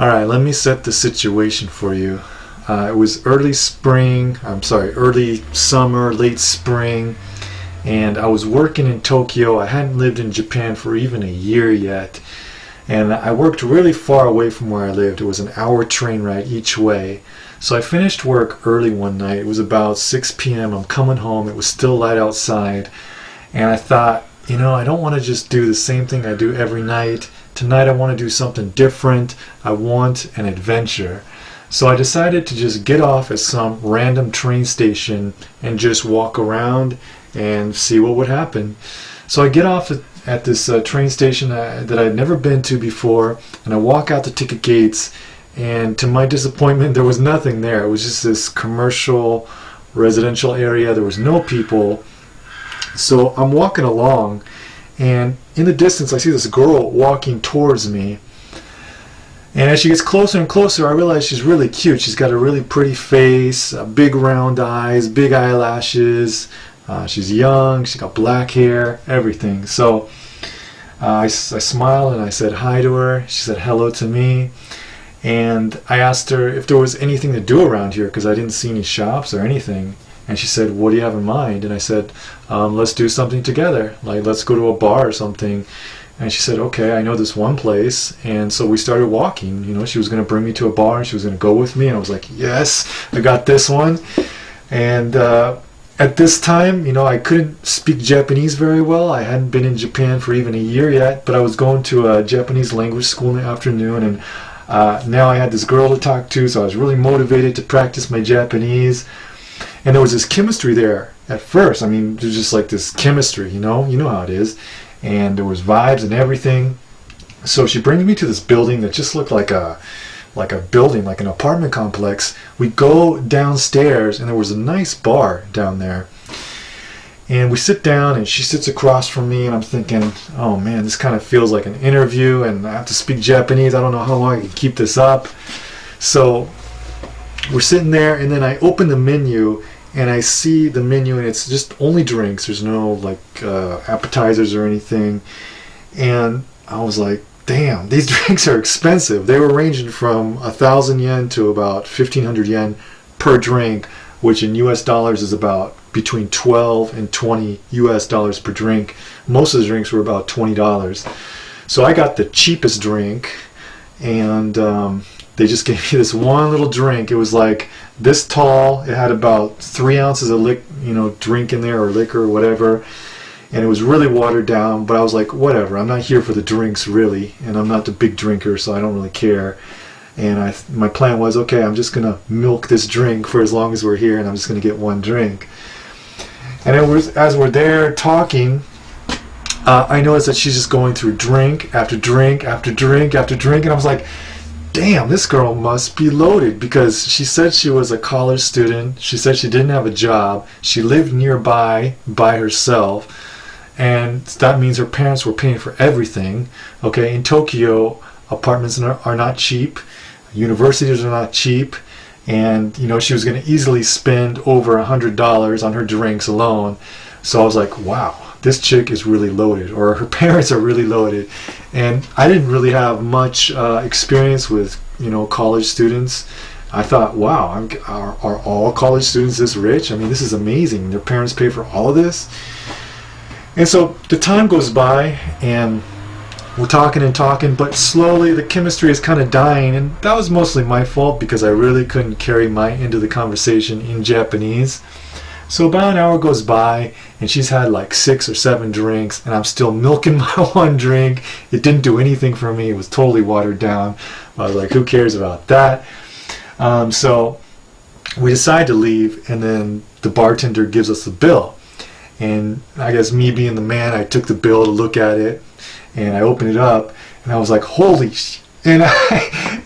All right, let me set the situation for you. It was early summer, late spring, and I was working in Tokyo. I hadn't lived in Japan for even a year yet, and I worked really far away from where I lived. It was an hour train ride each way. So I finished work early one night. It was about 6 p.m. I'm coming home. It was still light outside, and I thought, I don't want to just do the same thing I do every night. Tonight I want to do something different. I want an adventure. So I decided to just get off at some random train station and just walk around and see what would happen. So I get off at this train station that I'd never been to before, and I walk out the ticket gates, and to my disappointment there was nothing there. It was just this commercial residential area. There was no people. So I'm walking along, and in the distance I see this girl walking towards me. And as she gets closer and closer, I realize she's really cute. She's got a really pretty face, big round eyes, big eyelashes. She's young, she's got black hair, everything. So I smiled and I said hi to her. She said hello to me. And I asked her if there was anything to do around here because I didn't see any shops or anything. And she said, what do you have in mind? And I said, let's do something together. Like, let's go to a bar or something. And she said, okay, I know this one place. And so we started walking. She was going to bring me to a bar and she was going to go with me. And I was like, yes, I got this one. And at this time, I couldn't speak Japanese very well. I hadn't been in Japan for even a year yet, but I was going to a Japanese language school in the afternoon. And now I had this girl to talk to, so I was really motivated to practice my Japanese. And there was this chemistry there at first. There's just like this chemistry, you know how it is. And there was vibes and everything. So she brings me to this building that just looked like a building, like an apartment complex. We go downstairs, and there was a nice bar down there. And we sit down, and she sits across from me, and I'm thinking, oh man, this kind of feels like an interview, and I have to speak Japanese. I don't know how long I can keep this up. So we're sitting there, and then I open the menu, and I see the menu, and it's just only drinks. There's no appetizers or anything. And I was like, damn, these drinks are expensive. They were ranging from 1,000 yen to about 1,500 yen per drink, which in US dollars is about between 12 and 20 US dollars per drink. Most of the drinks were about $20. So I got the cheapest drink, and they just gave me this one little drink. It was like this tall. It had about 3 ounces of drink in there, or liquor or whatever. And it was really watered down, but I was like, whatever. I'm not here for the drinks, really. And I'm not the big drinker, so I don't really care. And my plan was, okay, I'm just going to milk this drink for as long as we're here, and I'm just going to get one drink. And as we're there talking, I noticed that she's just going through drink after drink after drink after drink. And I was like, damn, this girl must be loaded, because she said she was a college student. She said she didn't have a job. She lived nearby by herself. And that means her parents were paying for everything. Okay, in Tokyo, apartments are not cheap. Universities are not cheap. And, she was going to easily spend over $100 on her drinks alone. So I was like, wow, this chick is really loaded, or her parents are really loaded. And I didn't really have much experience with, college students. I thought, wow, are all college students this rich? This is amazing. Their parents pay for all of this. And so the time goes by, and we're talking and talking, but slowly the chemistry is kind of dying, and that was mostly my fault because I really couldn't carry my end of the conversation in Japanese. So about an hour goes by, and she's had like 6 or 7 drinks, and I'm still milking my one drink. It didn't do anything for me. It was totally watered down. I was like, who cares about that? So we decide to leave, and then the bartender gives us the bill. And I guess me being the man, I took the bill to look at it, and I opened it up, and I was like, holy sh! And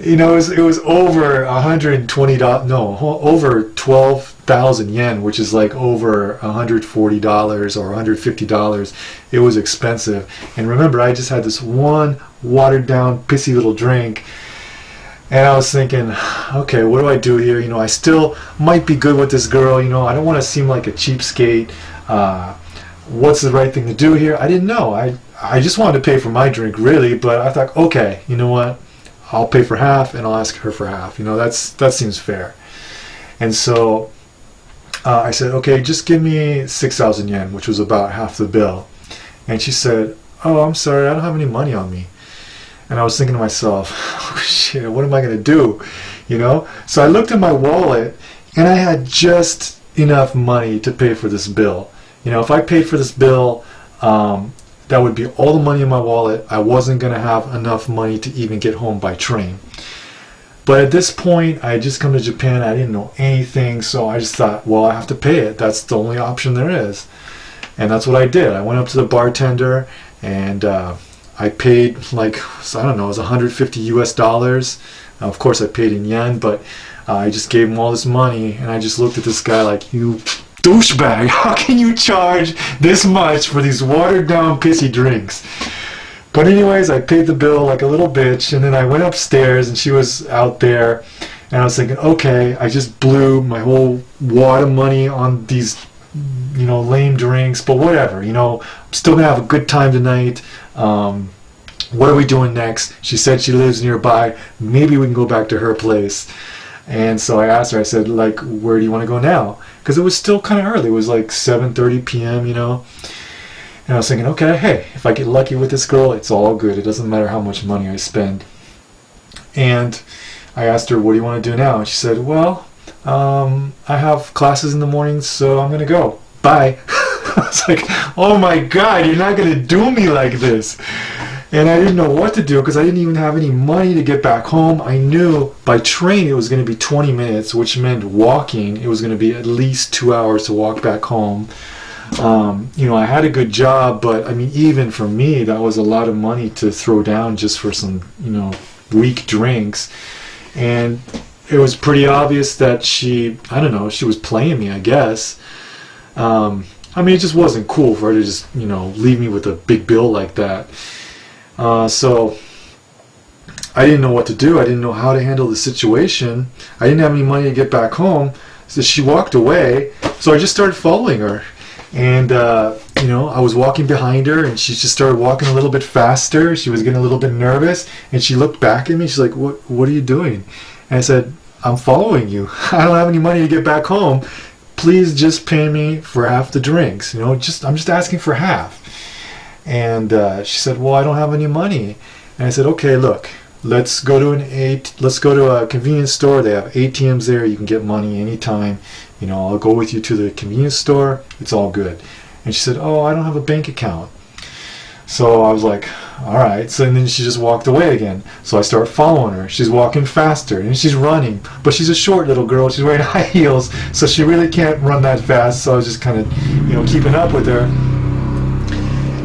it was over $120, no, over 12,000 yen, which is like over $140 or $150. It was expensive. And remember, I just had this one watered down, pissy little drink. And I was thinking, okay, what do I do here? I still might be good with this girl. I don't want to seem like a cheapskate. What's the right thing to do here? I didn't know. I just wanted to pay for my drink, really, but I thought, okay, you know what? I'll pay for half and I'll ask her for half. That seems fair. And so I said, okay, just give me 6,000 yen, which was about half the bill. And she said, oh, I'm sorry, I don't have any money on me. And I was thinking to myself, oh shit, what am I going to do? So I looked at my wallet and I had just enough money to pay for this bill. If I paid for this bill, that would be all the money in my wallet. I wasn't going to have enough money to even get home by train. But at this point, I had just come to Japan. I didn't know anything, so I just thought, well, I have to pay it. That's the only option there is. And that's what I did. I went up to the bartender, and I paid I don't know, it was 150 US dollars. Of course, I paid in yen, but I just gave him all this money, and I just looked at this guy like, you douchebag, how can you charge this much for these watered-down pissy drinks? But anyways, I paid the bill like a little bitch, and then I went upstairs, and she was out there, and I was thinking, okay, I just blew my whole wad of money on these, lame drinks, but whatever, I'm still gonna have a good time tonight. What are we doing next? She said she lives nearby. Maybe we can go back to her place. And so I asked her, I said, where do you want to go now? Because it was still kind of early. It was like 7:30 p.m., And I was thinking, okay, hey, if I get lucky with this girl, it's all good. It doesn't matter how much money I spend. And I asked her, what do you want to do now? And she said, well, I have classes in the morning, so I'm going to go. Bye. I was like, oh my God, you're not going to do me like this. And I didn't know what to do because I didn't even have any money to get back home. I knew by train it was going to be 20 minutes, which meant walking. It was going to be at least 2 hours to walk back home. I had a good job, but even for me, that was a lot of money to throw down just for some, weak drinks. And it was pretty obvious that she was playing me, I guess. It just wasn't cool for her to just, leave me with a big bill like that. So I didn't know what to do. I didn't know how to handle the situation. I didn't have any money to get back home. So she walked away. So I just started following her. And, I was walking behind her, and she just started walking a little bit faster. She was getting a little bit nervous, and she looked back at me. She's like, what are you doing? And I said, I'm following you. I don't have any money to get back home. Please just pay me for half the drinks. I'm just asking for half. And she said, well, I don't have any money. And I said, okay, look, let's go to a convenience store. They have ATMs there. You can get money anytime. I'll go with you to the convenience store. It's all good. And she said, oh, I don't have a bank account. So I was like, all right. So and then she just walked away again. So I start following her. She's walking faster and she's running. But she's a short little girl. She's wearing high heels. So she really can't run that fast. So I was just kind of, keeping up with her.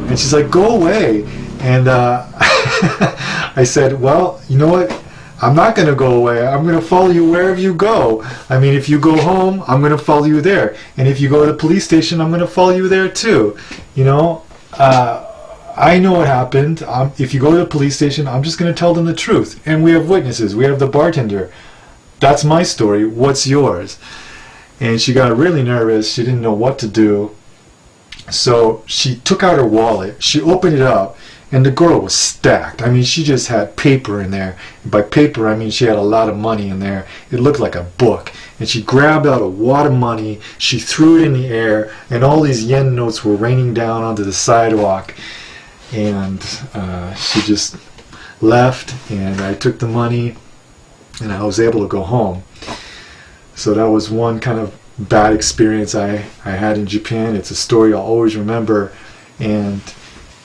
And she's like, go away. And I said, well, you know what? I'm not going to go away. I'm going to follow you wherever you go. If you go home, I'm going to follow you there. And if you go to the police station, I'm going to follow you there too. I know what happened. If you go to the police station, I'm just going to tell them the truth. And we have witnesses. We have the bartender. That's my story. What's yours? And she got really nervous. She didn't know what to do. So she took out her wallet. She opened it up. And the girl was stacked. She just had paper in there. And by paper, she had a lot of money in there. It looked like a book. And she grabbed out a wad of money. She threw it in the air. And all these yen notes were raining down onto the sidewalk. And she just left. And I took the money. And I was able to go home. So that was one kind of bad experience I had in Japan. It's a story I'll always remember. And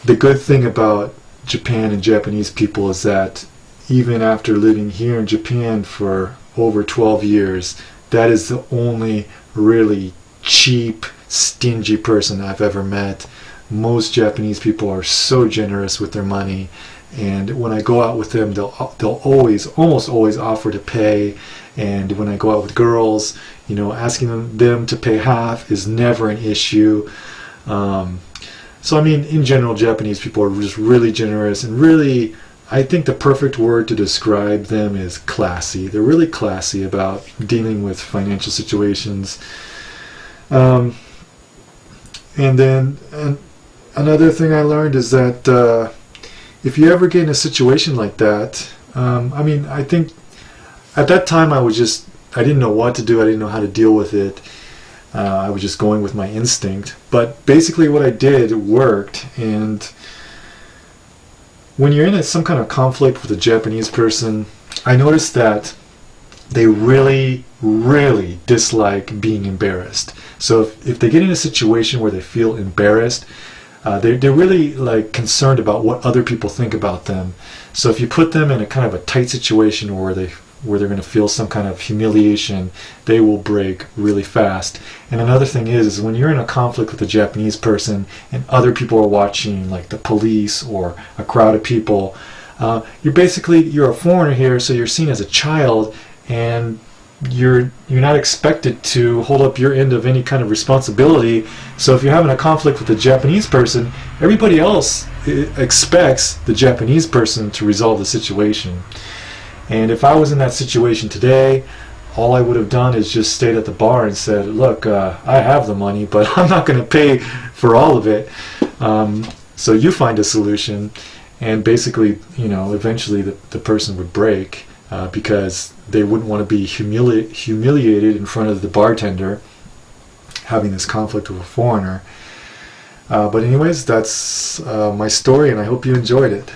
the good thing about Japan and Japanese people is that even after living here in Japan for over 12 years, that is the only really cheap, stingy person I've ever met. Most Japanese people are so generous with their money, and when I go out with them, they'll almost always offer to pay. And when I go out with girls, asking them to pay half is never an issue. So in general, Japanese people are just really generous, and really, I think the perfect word to describe them is classy. They're really classy about dealing with financial situations. And another thing I learned is that if you ever get in a situation like that, I mean, I think at that time I didn't know what to do. I didn't know how to deal with it. I was just going with my instinct. But basically what I did worked. And when you're in some kind of conflict with a Japanese person, I noticed that they really, really dislike being embarrassed. So if they get in a situation where they feel embarrassed, they're really like concerned about what other people think about them. So if you put them in a kind of a tight situation where they're going to feel some kind of humiliation, they will break really fast. And another thing is when you're in a conflict with a Japanese person and other people are watching, like the police or a crowd of people, you're a foreigner here, so you're seen as a child, and you're not expected to hold up your end of any kind of responsibility. So if you're having a conflict with a Japanese person, everybody else expects the Japanese person to resolve the situation. And if I was in that situation today, all I would have done is just stayed at the bar and said, look, I have the money, but I'm not going to pay for all of it. So you find a solution. And basically, eventually the person would break because they wouldn't want to be humiliated in front of the bartender having this conflict with a foreigner. But anyways, that's my story, and I hope you enjoyed it.